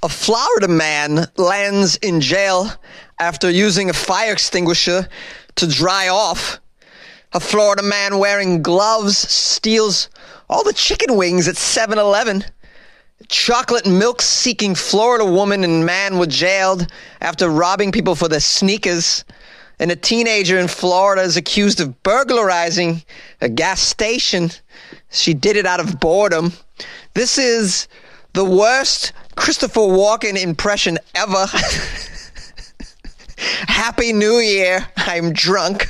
A Florida man lands in jail after using a fire extinguisher to dry off. A Florida man wearing gloves steals all the chicken wings at 7-Eleven. Chocolate milk-seeking Florida woman and man were jailed after robbing people for their sneakers. And a teenager in Florida is accused of burglarizing a gas station. She did it out of boredom. This is the worst Christopher Walken impression ever. Happy New Year. I'm drunk.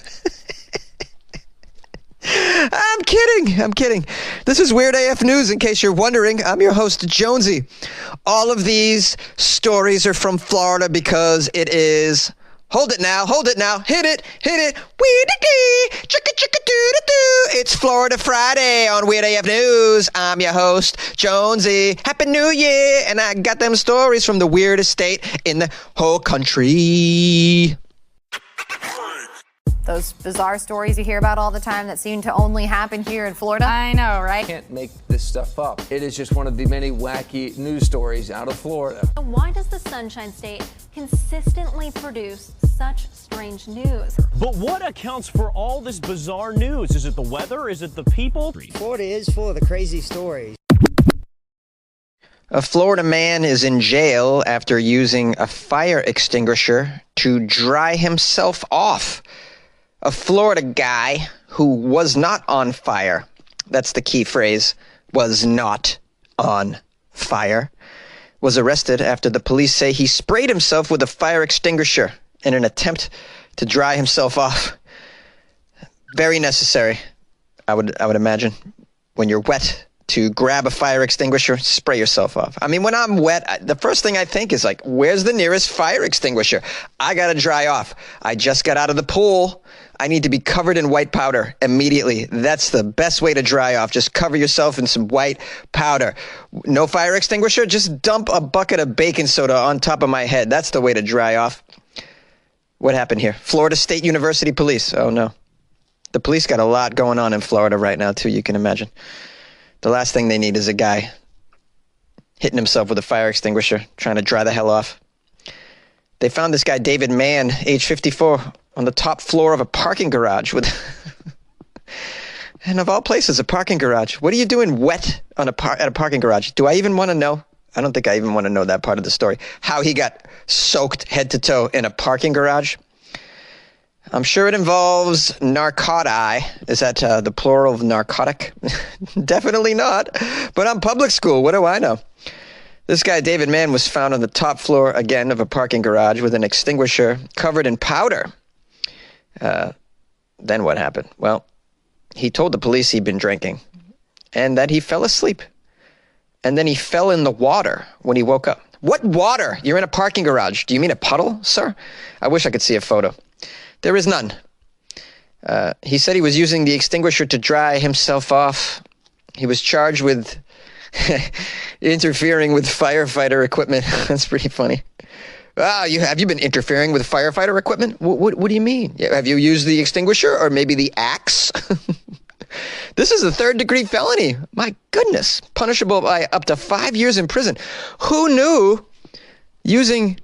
I'm kidding. This is Weird AF News, in case you're wondering. I'm your host, Jonesy. All of these stories are from Florida because it is... Hold it now, hit it, wee-dee-dee, chicka-chicka-doo-doo-doo. It's Florida Friday on Weird AF News. I'm your host, Jonesy. Happy New Year, and I got them stories from the weirdest state in the whole country. Those bizarre stories you hear about all the time that seem to only happen here in Florida. I know, right? Can't make this stuff up. It is just one of the many wacky news stories out of Florida. Why does the Sunshine State consistently produce such strange news? But what accounts for all this bizarre news? Is it the weather? Is it the people? Florida is full of the crazy stories. A Florida man is in jail after using a fire extinguisher to dry himself off. A Florida guy who was not on fire, that's the key phrase, was not on fire, was arrested after the police say he sprayed himself with a fire extinguisher in an attempt to dry himself off. Very necessary, I would imagine, when you're wet, to grab a fire extinguisher, spray yourself off. I mean, when I'm wet, the first thing I think is like, where's the nearest fire extinguisher? I gotta dry off. I just got out of the pool. I need to be covered in white powder immediately. That's the best way to dry off. Just cover yourself in some white powder. No fire extinguisher? Just dump a bucket of baking soda on top of my head. That's the way to dry off. What happened here? Florida State University Police. Oh, no. The police got a lot going on in Florida right now, too, you can imagine. The last thing they need is a guy hitting himself with a fire extinguisher, trying to dry the hell off. They found this guy, David Mann, age 54, on the top floor of a parking garage with... And of all places, a parking garage. What are you doing wet on at a parking garage? Do I even want to know? I don't think I even want to know that part of the story. How he got soaked head to toe in a parking garage. I'm sure it involves narcoti. Is that the plural of narcotic? Definitely not. But I'm public school. What do I know? This guy, David Mann, was found on the top floor, again, of a parking garage with an extinguisher covered in powder. Then what happened? Well, he told the police he'd been drinking and that he fell asleep. And then he fell in the water when he woke up. What water? You're in a parking garage. Do you mean a puddle, sir? I wish I could see a photo. There is none. He said he was using the extinguisher to dry himself off. He was charged with interfering with firefighter equipment. That's pretty funny. Have you been interfering with firefighter equipment? What do you mean? Have you used the extinguisher or maybe the axe? This is a third-degree felony. My goodness. Punishable by up to 5 years in prison. Who knew using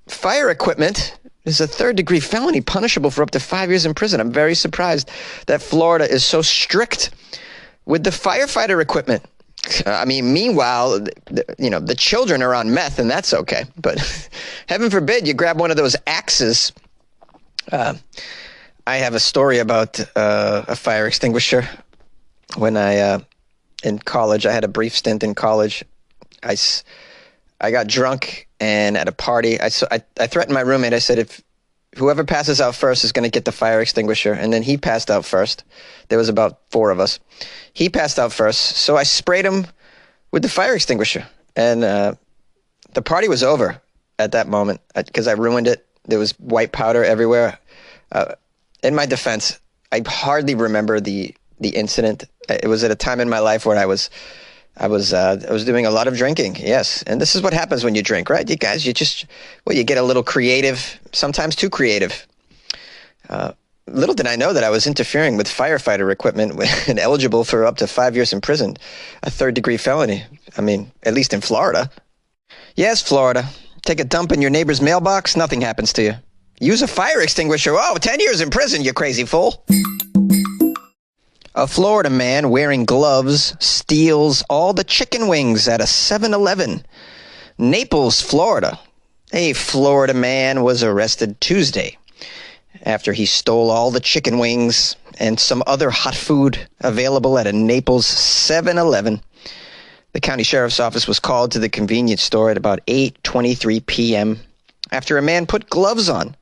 fire equipment is a third-degree felony, punishable for up to 5 years in prison? I'm very surprised that Florida is so strict with the firefighter equipment. I mean, meanwhile, the children are on meth, and that's okay. But heaven forbid you grab one of those axes. I have a story about a fire extinguisher. When in college, I had a brief stint in college. I got drunk, and at a party, I threatened my roommate. I said, if whoever passes out first is going to get the fire extinguisher. And then he passed out first. There was about 4 of us. He passed out first, so I sprayed him with the fire extinguisher. And the party was over at that moment because I ruined it. There was white powder everywhere. In my defense, I hardly remember the incident. It was at a time in my life where I was doing a lot of drinking, yes. And this is what happens when you drink, right? You guys, you get a little creative, sometimes too creative. Little did I know that I was interfering with firefighter equipment and eligible for up to 5 years in prison, a third-degree felony. I mean, at least in Florida. Yes, Florida. Take a dump in your neighbor's mailbox, nothing happens to you. Use a fire extinguisher. Oh, 10 years in prison, you crazy fool. A Florida man wearing gloves steals all the chicken wings at a 7-Eleven. Naples, Florida. A Florida man was arrested Tuesday after he stole all the chicken wings and some other hot food available at a Naples 7-Eleven. The county sheriff's office was called to the convenience store at about 8:23 p.m. after a man put gloves on,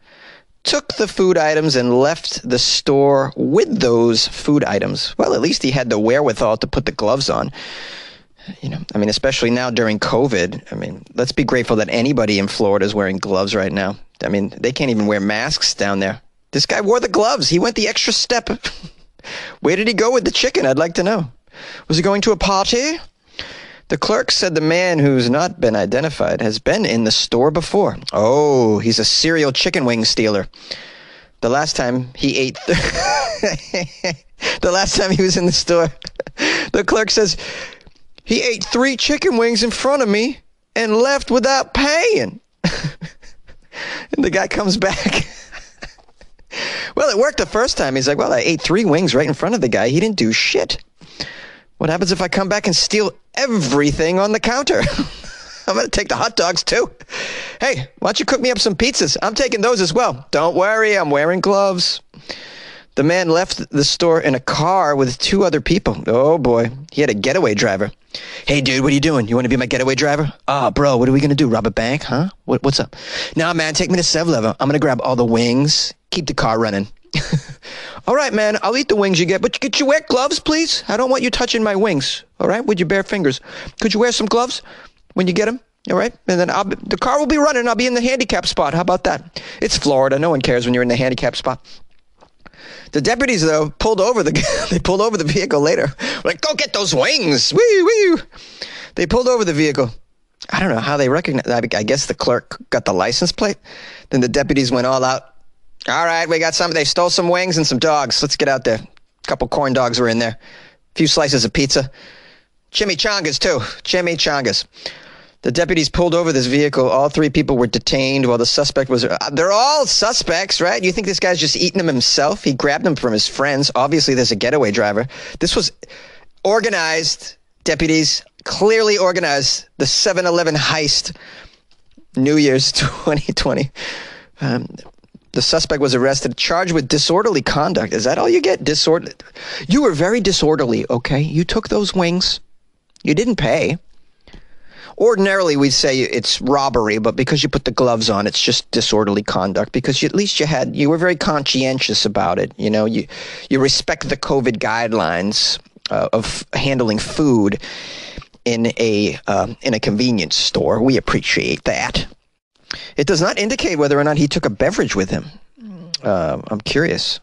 took the food items, and left the store with those food items. Well, at least he had the wherewithal to put the gloves on. Especially now during COVID. Let's be grateful that anybody in Florida is wearing gloves right now. They can't even wear masks down there. This guy wore the gloves. He went the extra step. Where did he go with the chicken? I'd like to know. Was he going to a party? The clerk said the man, who's not been identified, has been in the store before. Oh, he's a serial chicken wing stealer. The last time he ate... The last time he was in the store, the clerk says, he ate 3 chicken wings in front of me and left without paying. And the guy comes back. Well, it worked the first time. He's like, well, I ate 3 wings right in front of the guy. He didn't do shit. What happens if I come back and steal everything on the counter? I'm going to take the hot dogs, too. Hey, why don't you cook me up some pizzas? I'm taking those as well. Don't worry, I'm wearing gloves. The man left the store in a car with 2 other people. Oh, boy. He had a getaway driver. Hey, dude, what are you doing? You want to be my getaway driver? Bro, what are we going to do? Rob a bank, huh? What's up? Nah, man, take me to 7-Eleven. I'm going to grab all the wings. Keep the car running. All right, man, I'll eat the wings you get, but could you wear gloves, please? I don't want you touching my wings, all right, with your bare fingers. Could you wear some gloves when you get them, all right? And then the car will be running. I'll be in the handicap spot. How about that? It's Florida. No one cares when you're in the handicap spot. The deputies, though, pulled over the vehicle later. Like, go get those wings. Wee, wee. They pulled over the vehicle. I don't know how they recognized. I guess the clerk got the license plate. Then the deputies went all out. All right, we got some. They stole some wings and some dogs. Let's get out there. A couple corn dogs were in there. A few slices of pizza. Chimichangas, too. Chimichangas. The deputies pulled over this vehicle. All 3 people were detained while the suspect was... They're all suspects, right? You think this guy's just eating them himself? He grabbed them from his friends. Obviously, there's a getaway driver. This was organized. Deputies clearly organized. The 7-Eleven heist. New Year's 2020. The suspect was arrested, charged with disorderly conduct. Is that all you get? Disorderly. You were very disorderly, okay? You took those wings. You didn't pay. Ordinarily, we'd say it's robbery, but because you put the gloves on, it's just disorderly conduct. Because at least you were very conscientious about it. You know, you respect the COVID guidelines of handling food in a convenience store. We appreciate that. It does not indicate whether or not he took a beverage with him. I'm curious.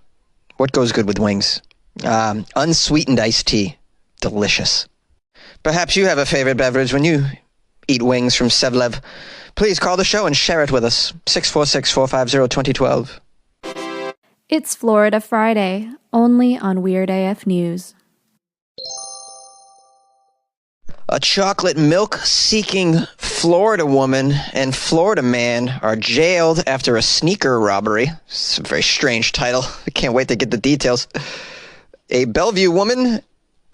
What goes good with wings? Unsweetened iced tea. Delicious. Perhaps you have a favorite beverage when you eat wings from 7-Eleven. Please call the show and share it with us. 646-450-2012. It's Florida Friday, only on Weird AF News. A chocolate milk-seeking Florida woman and Florida man are jailed after a sneaker robbery. It's a very strange title. I can't wait to get the details. A Bellevue woman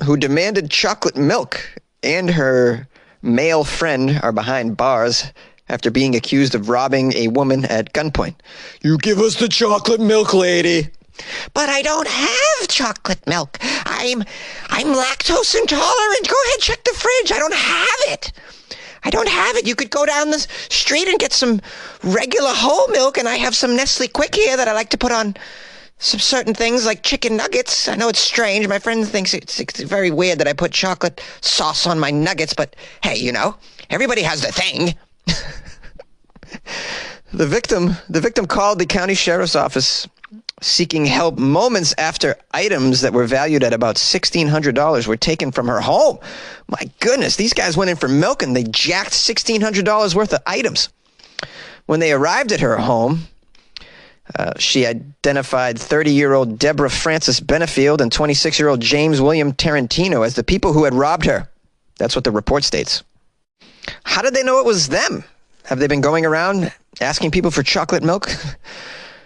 who demanded chocolate milk and her male friend are behind bars after being accused of robbing a woman at gunpoint. You give us the chocolate milk, lady. But I don't have chocolate milk. I'm lactose intolerant. Go ahead, check the fridge. I don't have it. You could go down the street and get some regular whole milk, and I have some Nestle Quick here that I like to put on some certain things like chicken nuggets. I know it's strange. My friend thinks it's very weird that I put chocolate sauce on my nuggets, but hey, you know, everybody has their thing. The victim called the county sheriff's office seeking help moments after items that were valued at about $1,600 were taken from her home. My goodness, these guys went in for milk and they jacked $1,600 worth of items. When they arrived at her home, she identified 30-year-old Deborah Francis Benefield and 26-year-old James William Tarantino as the people who had robbed her. That's what the report states. How did they know it was them? Have they been going around asking people for chocolate milk?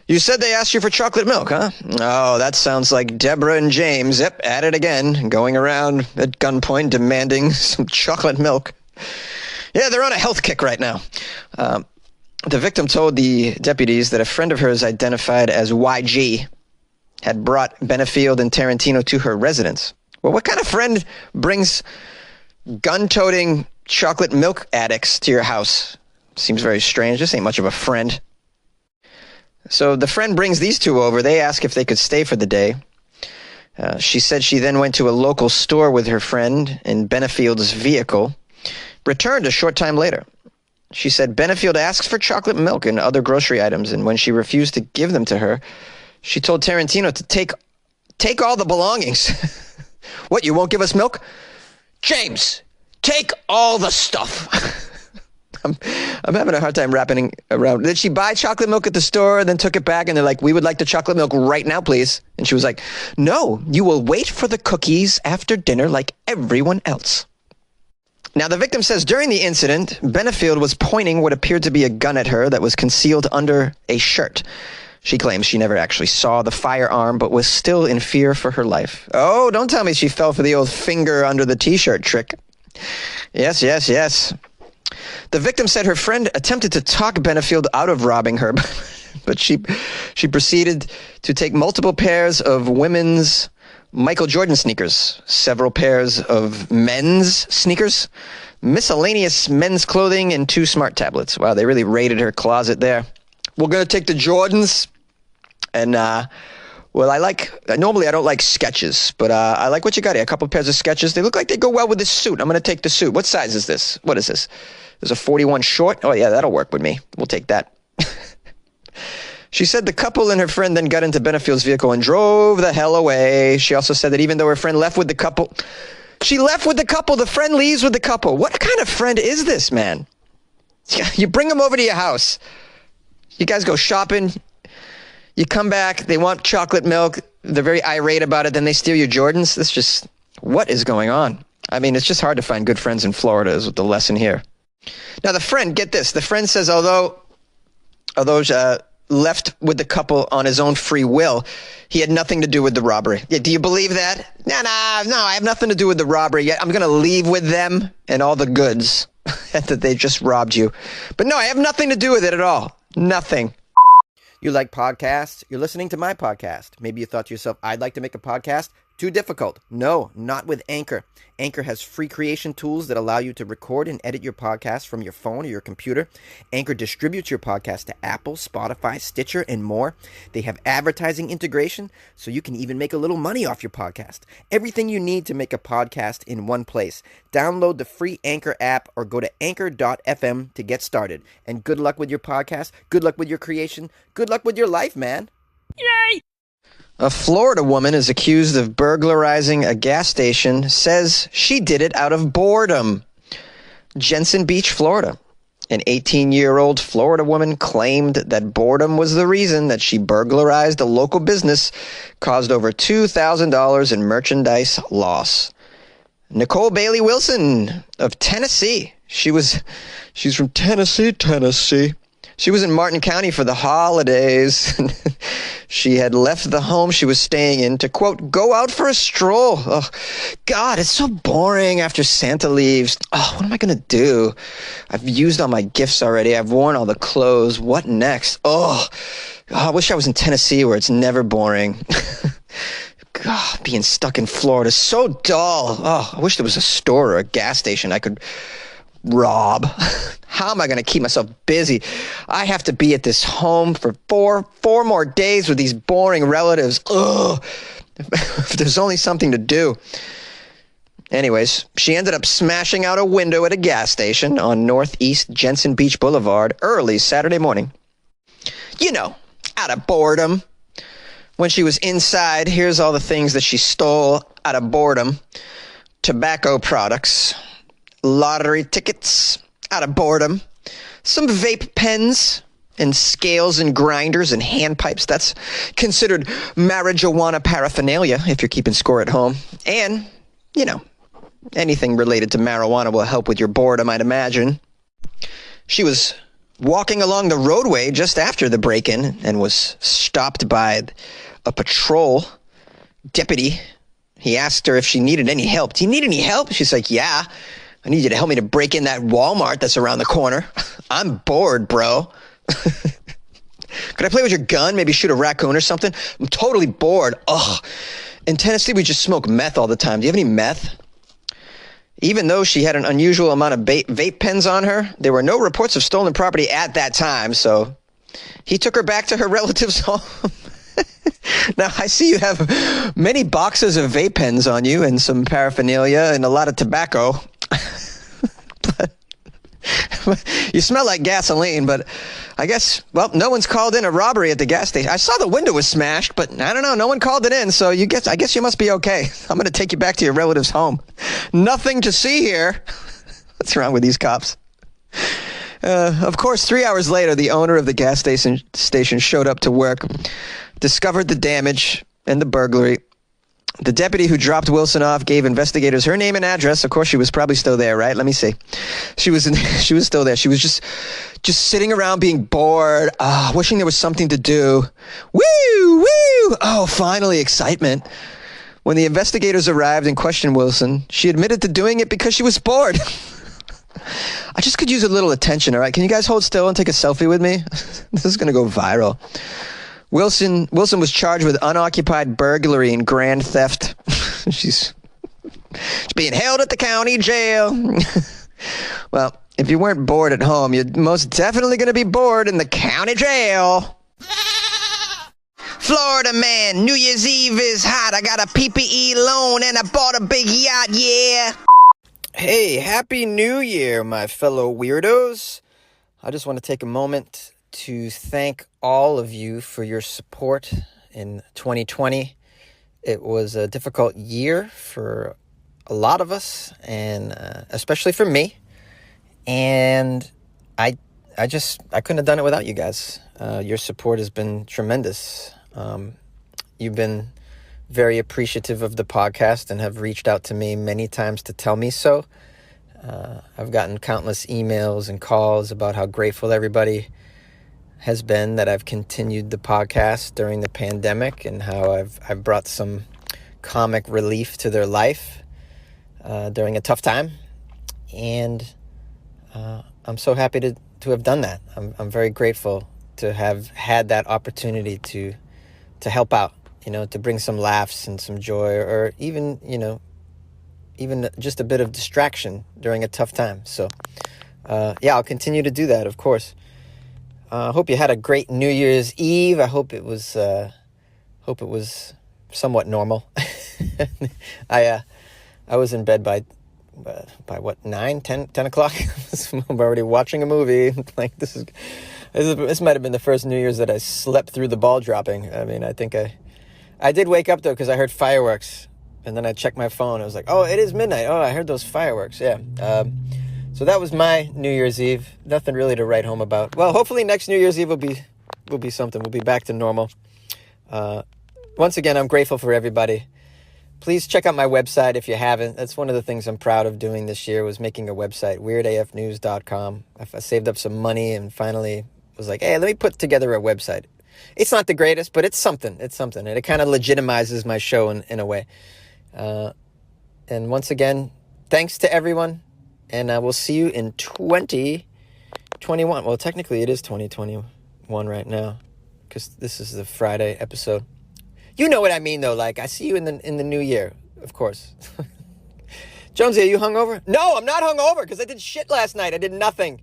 You said they asked you for chocolate milk, huh? Oh, that sounds like Deborah and James. Yep, at it again, going around at gunpoint demanding some chocolate milk. Yeah, they're on a health kick right now. The victim told the deputies that a friend of hers identified as YG had brought Benefield and Tarantino to her residence. Well, what kind of friend brings gun-toting chocolate milk addicts to your house? Seems very strange. This ain't much of a friend. So the friend brings these two over. They ask if they could stay for the day. She said she then went to a local store with her friend in Benefield's vehicle, returned a short time later. She said Benefield asks for chocolate milk and other grocery items, and when she refused to give them to her, she told Tarantino to take all the belongings. What, you won't give us milk? James, take all the stuff. I'm having a hard time wrapping around. Did she buy chocolate milk at the store and then took it back and they're like, we would like the chocolate milk right now, please? And she was like, no, you will wait for the cookies after dinner like everyone else. Now, the victim says during the incident, Benefield was pointing what appeared to be a gun at her that was concealed under a shirt. She claims she never actually saw the firearm, but was still in fear for her life. Oh, don't tell me she fell for the old finger under the t-shirt trick. Yes, yes, yes. The victim said her friend attempted to talk Benefield out of robbing her, but she proceeded to take multiple pairs of women's Michael Jordan sneakers, several pairs of men's sneakers, miscellaneous men's clothing, and 2 smart tablets. Wow, they really raided her closet there. We're going to take the Jordans, and, well, normally I don't like Skechers, but I like what you got here. A couple pairs of Skechers. They look like they go well with this suit. I'm going to take the suit. What size is this? What is this? There's a 41 short. Oh, yeah, that'll work with me. We'll take that. She said the couple and her friend then got into Benefield's vehicle and drove the hell away. She also said that even though her friend left with the couple, she left with the couple. The friend leaves with the couple. What kind of friend is this, man? You bring them over to your house. You guys go shopping. You come back. They want chocolate milk. They're very irate about it. Then they steal your Jordans. That's just, what is going on? I mean, it's just hard to find good friends in Florida is the lesson here. Now, the friend, get this. The friend says, although left with the couple on his own free will, he had nothing to do with the robbery. Yeah, do you believe that? No, I have nothing to do with the robbery yet. I'm going to leave with them and all the goods that they just robbed you. But no, I have nothing to do with it at all. Nothing. You like podcasts? You're listening to my podcast. Maybe you thought to yourself, I'd like to make a podcast. Too difficult. No, not with Anchor. Anchor has free creation tools that allow you to record and edit your podcast from your phone or your computer. Anchor distributes your podcast to Apple, Spotify, Stitcher, and more. They have advertising integration, so you can even make a little money off your podcast. Everything you need to make a podcast in one place. Download the free Anchor app or go to anchor.fm to get started. And good luck with your podcast. Good luck with your creation. Good luck with your life, man. Yay! A Florida woman is accused of burglarizing a gas station, says she did it out of boredom. Jensen Beach, Florida. An 18-year-old Florida woman claimed that boredom was the reason that she burglarized a local business, caused over $2,000 in merchandise loss. Nicole Bailey Wilson of Tennessee. She's from Tennessee. She was in Martin County for the holidays. She had left the home she was staying in to, quote, go out for a stroll. Oh, God, it's so boring after Santa leaves. Oh, what am I going to do? I've used all my gifts already. I've worn all the clothes. What next? Oh, I wish I was in Tennessee where it's never boring. God, being stuck in Florida is so dull. Oh, I wish there was a store or a gas station I could rob. How am I going to keep myself busy? I have to be at this home for four more days with these boring relatives. Ugh. If there's only something to do. Anyways, she ended up smashing out a window at a gas station on Northeast Jensen Beach Boulevard early Saturday morning. You know, out of boredom. When she was inside, here's all the things that she stole out of boredom. Tobacco products, lottery tickets, out of boredom, some vape pens, and scales and grinders and hand pipes. That's considered marijuana paraphernalia if you're keeping score at home. And, you know, Anything related to marijuana will help with your boredom, I'd imagine. She was walking along the roadway just after the break-in and was stopped by a patrol deputy. He asked her if she needed any help. Do you need any help? She's like, yeah. I need you to help me to break in that Walmart that's around the corner. I'm bored, bro. Could I play with your gun? Maybe shoot a raccoon or something? I'm totally bored. Ugh. In Tennessee, we just smoke meth all the time. Do you have any meth? Even though she had an unusual amount of vape pens on her, there were no reports of stolen property at that time, so he took her back to her relative's home. Now, I see you have many boxes of vape pens on you and some paraphernalia and a lot of tobacco. But you smell like gasoline, but I guess, well, no one's called in a robbery at the gas station. I saw the window was smashed, but I don't know. No one called it in, so I guess you must be okay. I'm going to take you back to your relative's home. Nothing to see here. What's wrong with these cops? Of course, 3 hours later, the owner of the gas station showed up to work, discovered the damage and the burglary. The deputy who dropped Wilson off gave investigators her name and address. Of course, she was probably still there, right? Let me see. She was still there. She was just sitting around being bored, wishing there was something to do. Woo, woo! Oh, finally, excitement. When the investigators arrived and questioned Wilson, she admitted to doing it because she was bored. I just could use a little attention, all right? Can you guys hold still and take a selfie with me? This is going to go viral. Wilson was charged with unoccupied burglary and grand theft. She's being held at the county jail. Well, if you weren't bored at home, you're most definitely going to be bored in the county jail. Floridaman, New Year's Eve is hot. I got a PPE loan and I bought a big yacht, yeah. Hey, Happy New Year, my fellow weirdos. I just want to take a moment to thank all of you for your support in 2020. It was a difficult year for a lot of us, and especially for me. And I couldn't have done it without you guys. Your support has been tremendous. You've been very appreciative of the podcast and have reached out to me many times to tell me so. I've gotten countless emails and calls about how grateful everybody has been that I've continued the podcast during the pandemic and how I've brought some comic relief to their life during a tough time. And I'm so happy to have done that. I'm very grateful to have had that opportunity to help out, to bring some laughs and some joy, or even just a bit of distraction during a tough time. So I'll continue to do that, of course. I hope you had a great New Year's Eve. I hope it was somewhat normal. I was in bed by what, 10 o'clock? I'm already watching a movie. Like this might have been the first New Year's that I slept through the ball dropping. I mean, I think I did wake up though because I heard fireworks, and then I checked my phone. I was like, oh, it is midnight. Oh, I heard those fireworks. Yeah. So that was my New Year's Eve. Nothing really to write home about. Well, hopefully next New Year's Eve will be something. We'll be back to normal. Once again, I'm grateful for everybody. Please check out my website if you haven't. That's one of the things I'm proud of doing this year, was making a website, weirdafnews.com. I saved up some money and finally was like, hey, let me put together a website. It's not the greatest, but it's something. And it kind of legitimizes my show in a way. And once again, thanks to everyone. And I will see you in 2021. Well, technically it is 2021 right now, because this is the Friday episode. You know what I mean, though. Like, I see you in the new year, of course. Jonesy, are you hungover? No, I'm not hungover, because I did shit last night. I did nothing.